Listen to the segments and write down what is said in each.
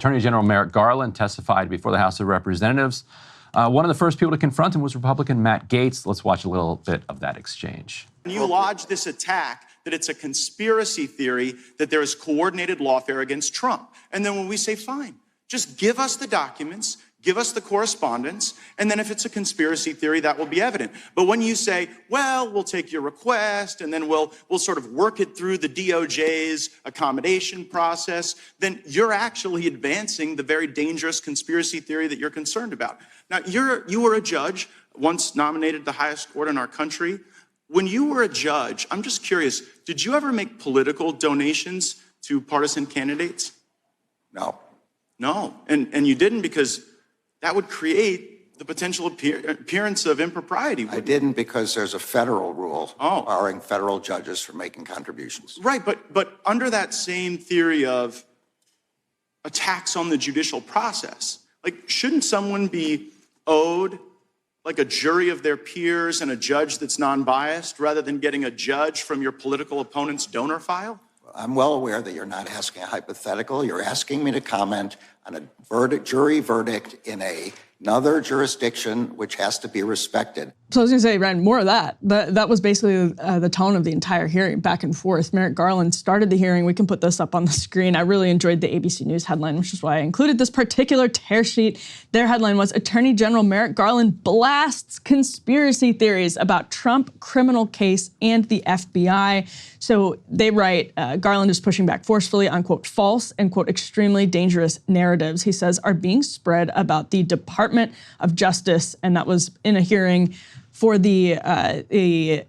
Attorney General Merrick Garland testified before the House of Representatives. One of the first people to confront him was Republican Matt Gaetz. Let's watch a little bit of that exchange. You lodge this attack that it's a conspiracy theory that there is coordinated lawfare against Trump. And then when we say, fine, just give us the documents, give us the correspondence, and then if it's a conspiracy theory, that will be evident. But when you say, well, we'll take your request, and then we'll sort of work it through the DOJ's accommodation process, then you're actually advancing the very dangerous conspiracy theory that you're concerned about. Now, you were a judge, once nominated the highest court in our country. When you were a judge, I'm just curious, did you ever make political donations to partisan candidates? No. No, and you didn't because that would create the potential appearance of impropriety. I didn't because there's a federal rule barring federal judges from making contributions. Right, but under that same theory of attacks on the judicial process, like, shouldn't someone be owed like a jury of their peers and a judge that's non-biased rather than getting a judge from your political opponent's donor file? I'm well aware that you're not asking a hypothetical. You're asking me to comment on a jury verdict in another jurisdiction which has to be respected. So I was going to say, Ryan, more of that. That was basically the tone of the entire hearing, back and forth. Merrick Garland started the hearing. We can put this up on the screen. I really enjoyed the ABC News headline, which is why I included this particular tear sheet. Their headline was, Attorney General Merrick Garland blasts conspiracy theories about Trump criminal case and the FBI. So they write, Garland is pushing back forcefully on, quote, false and, quote, extremely dangerous narratives, he says, are being spread about the Department of Justice. And that was in a hearing for the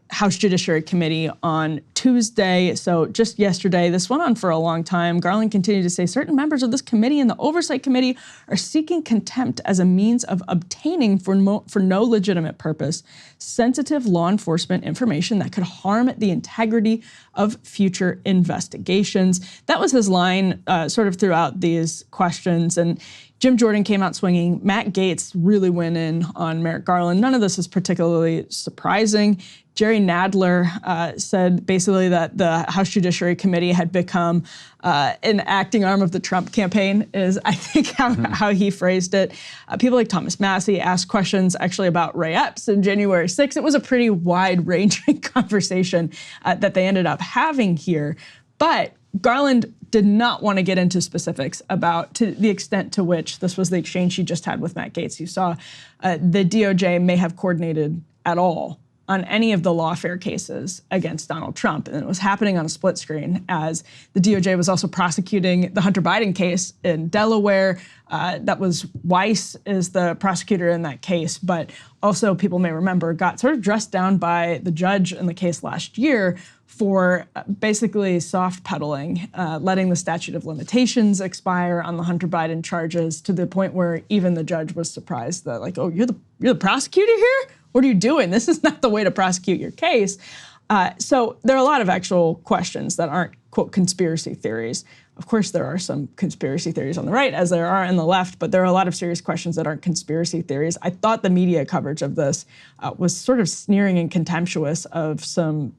House Judiciary Committee on Tuesday. So just yesterday, this went on for a long time. Garland continued to say certain members of this committee and the Oversight Committee are seeking contempt as a means of obtaining for no legitimate purpose sensitive law enforcement information that could harm the integrity of future investigations. That was his line sort of throughout these questions. And Jim Jordan came out swinging. Matt Gaetz really went in on Merrick Garland. None of this is particularly surprising. Jerry Nadler said basically that the House Judiciary Committee had become an acting arm of the Trump campaign, is I think how he phrased it. People like Thomas Massey asked questions actually about RIPS and January 6th. It was a pretty wide-ranging conversation that they ended up having here. But Garland did not want to get into specifics about to the extent to which this was the exchange he just had with Matt Gaetz. You saw the DOJ may have coordinated at all on any of the lawfare cases against Donald Trump. And it was happening on a split screen as the DOJ was also prosecuting the Hunter Biden case in Delaware. That was Weiss is the prosecutor in that case, but also people may remember got sort of dressed down by the judge in the case last year for basically soft pedaling, letting the statute of limitations expire on the Hunter Biden charges to the point where even the judge was surprised that, like, oh, you're the prosecutor here? What are you doing? This is not the way to prosecute your case. So there are a lot of actual questions that aren't, quote, conspiracy theories. Of course, there are some conspiracy theories on the right, as there are on the left, but there are a lot of serious questions that aren't conspiracy theories. I thought the media coverage of this was sort of sneering and contemptuous of some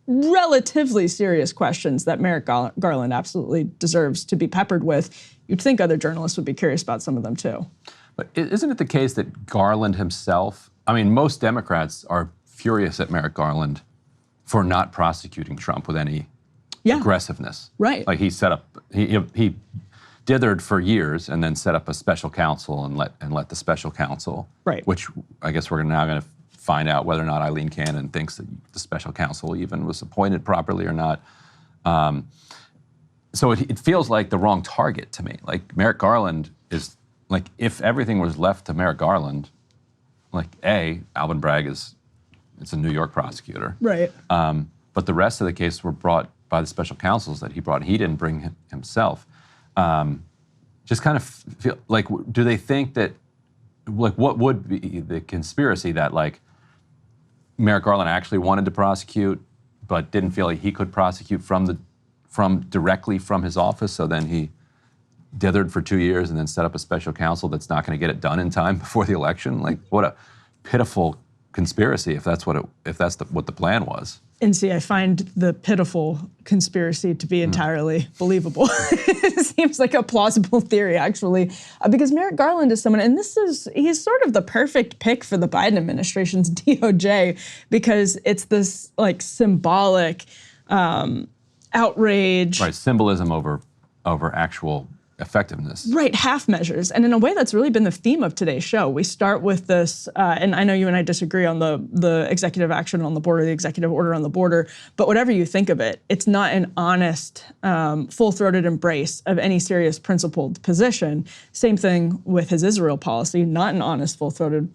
relatively serious questions that Merrick Garland absolutely deserves to be peppered with. You'd think other journalists would be curious about some of them too. But isn't it the case that Garland himself, I mean, most Democrats are furious at Merrick Garland for not prosecuting Trump with any aggressiveness. Right. Like he dithered for years and then set up a special counsel and let the special counsel, which I guess we're now going to find out whether or not Eileen Cannon thinks that the special counsel even was appointed properly or not. So it feels like the wrong target to me. Like Merrick Garland is, like, if everything was left to Merrick Garland, like Alvin Bragg it's a New York prosecutor. Right. But the rest of the cases were brought by the special counsels that he brought. He didn't bring himself. Just kind of feel like, do they think that, like, what would be the conspiracy that, like, Merrick Garland actually wanted to prosecute, but didn't feel like he could prosecute directly from his office, so then he dithered for 2 years and then set up a special counsel that's not going to get it done in time before the election? Like, what a pitiful conspiracy if that's what the plan was. And see, I find the pitiful conspiracy to be entirely believable. It seems like a plausible theory, actually, because Merrick Garland is someone, and he's sort of the perfect pick for the Biden administration's DOJ, because it's this like symbolic outrage. Right, symbolism over actual effectiveness. Right, half measures. And in a way, that's really been the theme of today's show. We start with this, and I know you and I disagree on the executive action on the border, the executive order on the border, but whatever you think of it, it's not an honest, full-throated embrace of any serious principled position. Same thing with his Israel policy, not an honest, full-throated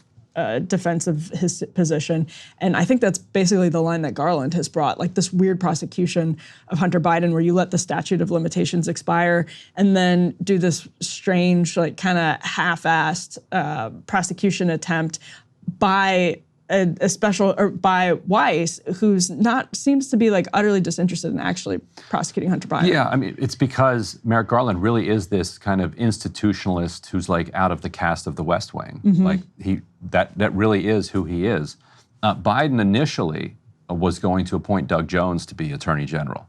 defense of his position. And I think that's basically the line that Garland has brought, like this weird prosecution of Hunter Biden where you let the statute of limitations expire and then do this strange, like kind of half-assed prosecution attempt by a special, or by Weiss, seems to be like utterly disinterested in actually prosecuting Hunter Biden. Yeah, I mean, it's because Merrick Garland really is this kind of institutionalist who's like out of the cast of the West Wing. Like that really is who he is. Biden initially was going to appoint Doug Jones to be Attorney General.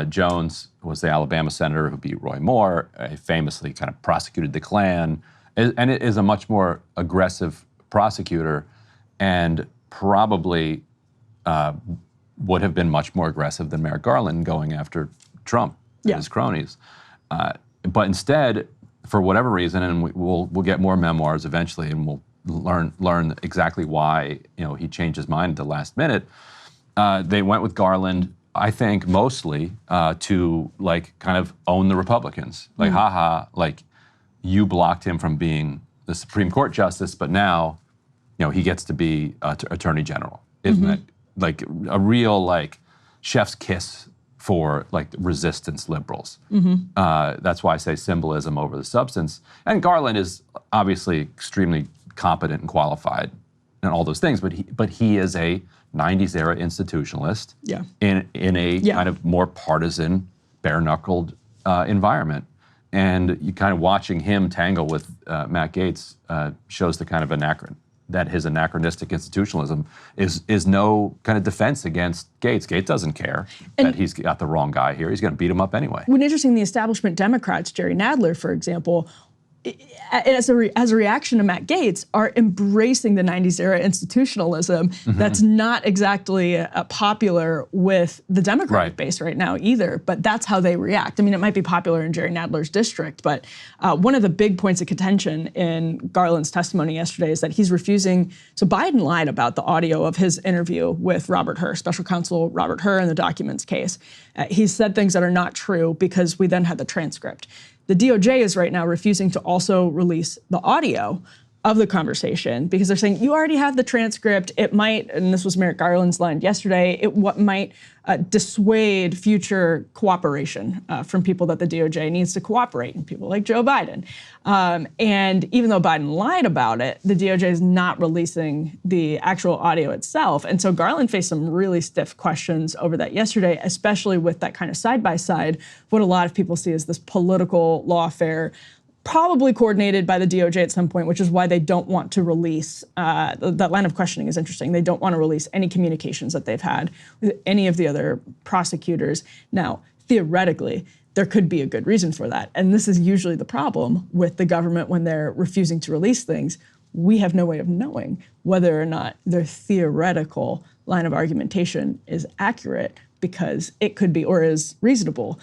Jones was the Alabama senator who beat Roy Moore, famously kind of prosecuted the Klan, and it is a much more aggressive prosecutor, and probably would have been much more aggressive than Merrick Garland going after Trump and his cronies. But instead, for whatever reason, and we'll get more memoirs eventually, and we'll learn exactly why he changed his mind at the last minute. They went with Garland, I think, mostly to like kind of own the Republicans. Like, haha, like you blocked him from being the Supreme Court justice, but now he gets to be Attorney General. Isn't that like a real like chef's kiss for like resistance liberals? That's why I say symbolism over the substance. And Garland is obviously extremely competent and qualified and all those things, but he is a 90s era institutionalist in a kind of more partisan, bare-knuckled environment. And you kind of watching him tangle with Matt Gaetz shows the kind of that his anachronistic institutionalism is no kind of defense against Gaetz. Gaetz doesn't care that he's got the wrong guy here. He's going to beat him up anyway. When interesting, the establishment Democrats, Jerry Nadler, for example, as a reaction to Matt Gaetz, are embracing the 90s era institutionalism that's not exactly popular with the Democratic base right now either, but that's how they react. I mean, it might be popular in Jerry Nadler's district, but one of the big points of contention in Garland's testimony yesterday is that he's refusing, so Biden lied about the audio of his interview with Robert Hur, special counsel Robert Hur in the documents case. He said things that are not true because we then had the transcript. The DOJ is right now refusing to also release the audio of the conversation because they're saying you already have the transcript. It might, and this was Merrick Garland's line yesterday, what might dissuade future cooperation from people that the DOJ needs to cooperate, and people like Joe Biden. And even though Biden lied about it, the DOJ is not releasing the actual audio itself. And so Garland faced some really stiff questions over that yesterday, especially with that kind of side-by-side, what a lot of people see as this political lawfare, probably coordinated by the DOJ at some point, which is why they don't want to release, that line of questioning is interesting. They don't want to release any communications that they've had with any of the other prosecutors. Now, theoretically, there could be a good reason for that. And this is usually the problem with the government when they're refusing to release things. We have no way of knowing whether or not their theoretical line of argumentation is accurate, because it could be, or is reasonable,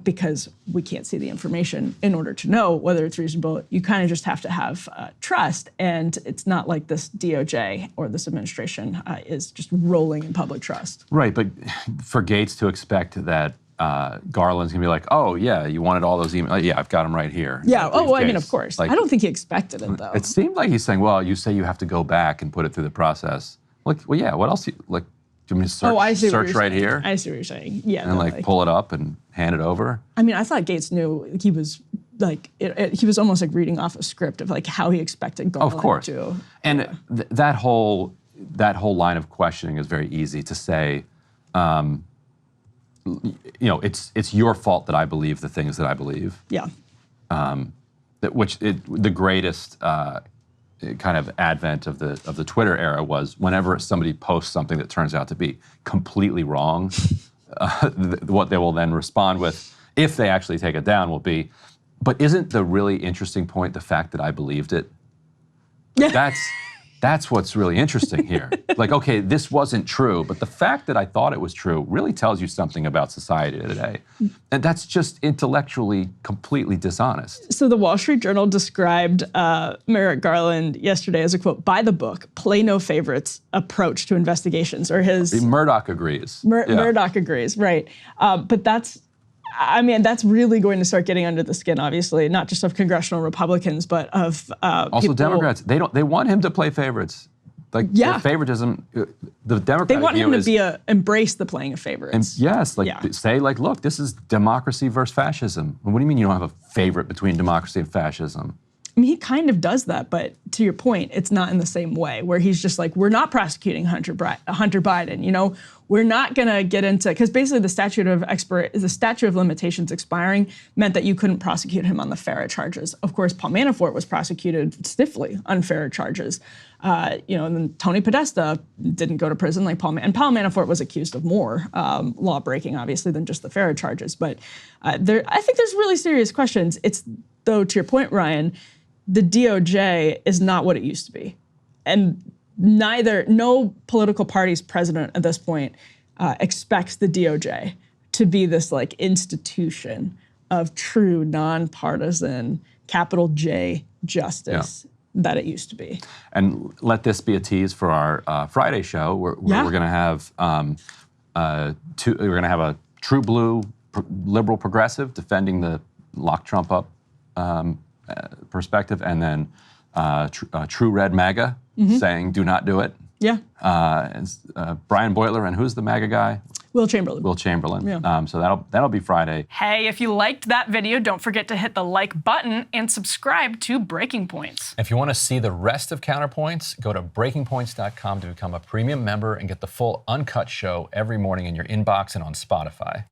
because we can't see the information in order to know whether it's reasonable. You kind of just have to have trust, and it's not like this DOJ or this administration is just rolling in public trust. Right, but for Gaetz to expect that Garland's gonna be like, oh yeah, you wanted all those emails, yeah, I've got them right here. Yeah, oh, well, I mean, of course. Like, I don't think he expected it, though. It seemed like he's saying, well, you say you have to go back and put it through the process. Like, well, yeah, what else, do you want me to search right here? I see what you're saying. Yeah. And like pull it up and hand it over? I mean, I thought Gaetz knew he was like, he was almost like reading off a script of like how he expected Garland to. Of course. And that whole line of questioning is very easy to say, it's your fault that I believe the things that I believe. Yeah. The greatest kind of advent of the Twitter era was whenever somebody posts something that turns out to be completely wrong, what they will then respond with, if they actually take it down, will be, but isn't the really interesting point the fact that I believed it? That's what's really interesting here. Like, okay, this wasn't true, but the fact that I thought it was true really tells you something about society today. And that's just intellectually completely dishonest. So the Wall Street Journal described Merrick Garland yesterday as a, quote, by the book, play no favorites approach to investigations, or his... Murdoch agrees. Murdoch agrees, right. But that's really going to start getting under the skin, obviously, not just of congressional Republicans, but of also people. Democrats. They want him to play favorites. Like, their favoritism, the Democratic They want view him to is, embrace the playing of favorites. And say, like, look, this is democracy versus fascism. What do you mean you don't have a favorite between democracy and fascism? I mean, he kind of does that, but to your point, it's not in the same way, where he's just like, we're not prosecuting Hunter Biden, you know? We're not gonna get into, because basically the statute of limitations expiring meant that you couldn't prosecute him on the FARA charges. Of course, Paul Manafort was prosecuted stiffly on FARA charges. And then Tony Podesta didn't go to prison like Paul Manafort was accused of more law breaking, obviously, than just the FARA charges. But I think there's really serious questions. It's, though, to your point, Ryan, the DOJ is not what it used to be. And no political party's president at this point expects the DOJ to be this like institution of true nonpartisan capital J justice that it used to be. And let this be a tease for our Friday show, where we're going to have a true blue liberal progressive defending the lock Trump up perspective, and then true red MAGA saying do not do it. Yeah. Brian Beutler, and who's the MAGA guy? Will Chamberlain. Will Chamberlain. Yeah. So that'll be Friday. Hey, if you liked that video, don't forget to hit the like button and subscribe to Breaking Points. If you want to see the rest of Counterpoints, go to breakingpoints.com to become a premium member and get the full uncut show every morning in your inbox and on Spotify.